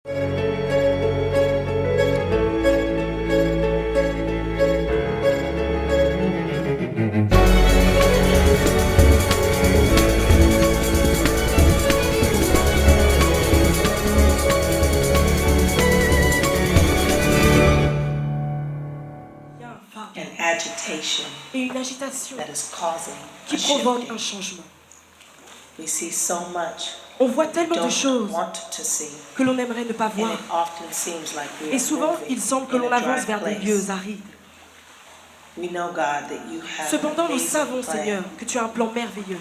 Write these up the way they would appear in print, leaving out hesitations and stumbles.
Et une agitation qui provoque un changement. On voit tellement de choses que l'on aimerait ne pas voir. Et souvent, il semble que l'on avance vers des lieux arides. Cependant, nous savons, Seigneur, que tu as un plan merveilleux.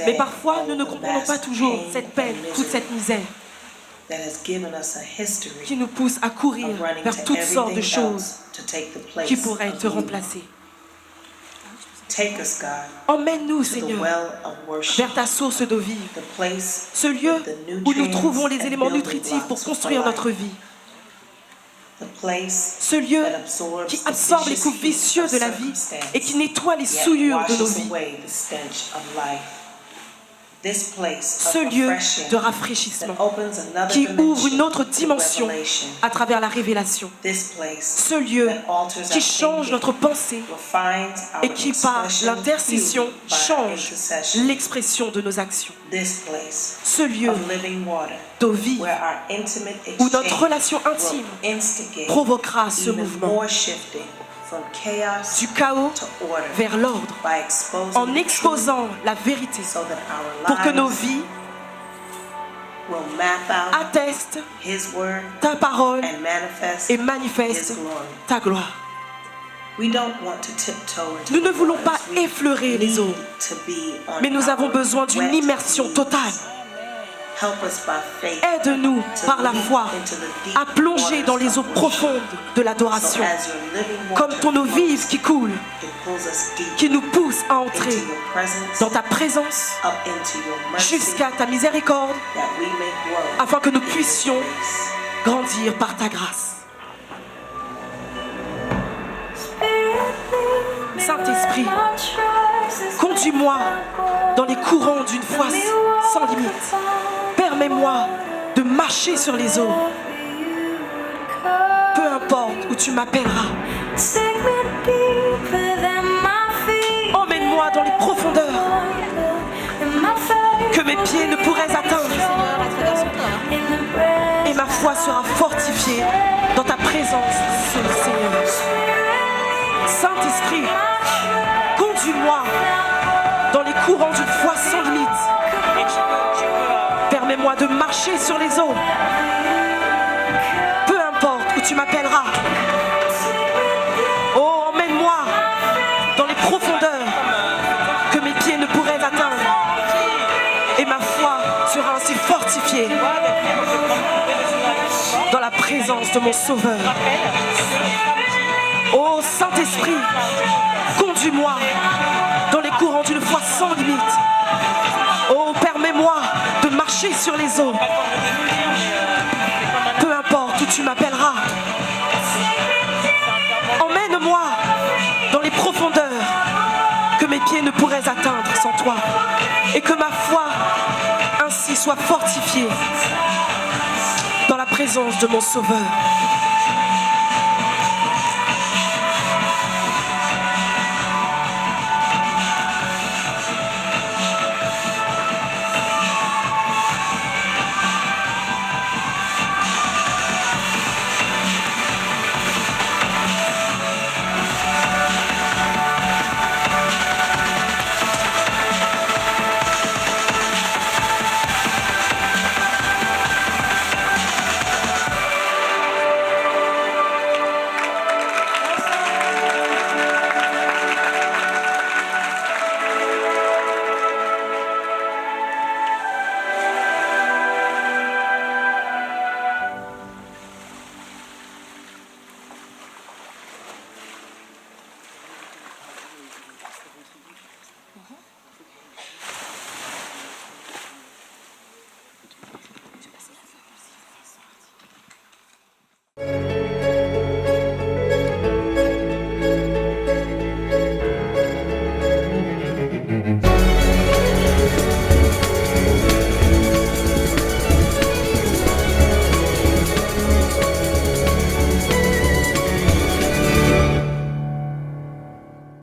Mais parfois, nous ne comprenons pas toujours cette peine, toute cette misère qui nous pousse à courir vers toutes sortes de choses qui pourraient te remplacer. Emmène-nous, Seigneur, vers ta source d'eau vive, ce lieu où nous trouvons les éléments nutritifs pour construire notre vie, ce lieu qui absorbe les coups vicieux de la vie et qui nettoie les souillures de nos vies, ce lieu de rafraîchissement qui ouvre une autre dimension à travers la révélation, ce lieu qui change notre pensée et qui par l'intercession change l'expression de nos actions, ce lieu d'eau vive où notre relation intime provoquera ce mouvement du chaos vers l'ordre, en exposant la vérité pour que nos vies attestent ta parole et manifestent ta gloire. Nous ne voulons pas effleurer les eaux, mais nous avons besoin d'une immersion totale. Aide-nous par la foi à plonger dans les eaux profondes de l'adoration, comme ton eau vive qui coule, qui nous pousse à entrer dans ta présence jusqu'à ta miséricorde, afin que nous puissions grandir par ta grâce. Saint-Esprit, conduis-moi dans les courants d'une foi sans limite. Permets-moi de marcher sur les eaux. Peu importe où tu m'appelleras. Emmène-moi dans les profondeurs que mes pieds ne pourraient atteindre. Et ma foi sera fortifiée dans ta présence, Seigneur. Saint-Esprit, conduis-moi dans les courants d'une foi sans limite. Permets-moi de marcher sur les eaux. Peu importe où tu m'appelleras. Oh, emmène-moi dans les profondeurs que mes pieds ne pourraient atteindre. Et ma foi sera ainsi fortifiée dans la présence de mon Sauveur. Oh, Saint-Esprit, conduis-moi dans les courants d'une foi sans limite. Oh, permets-moi de marcher sur les eaux. Peu importe où tu m'appelleras. Emmène-moi dans les profondeurs que mes pieds ne pourraient atteindre sans toi. Et que ma foi ainsi soit fortifiée dans la présence de mon Sauveur.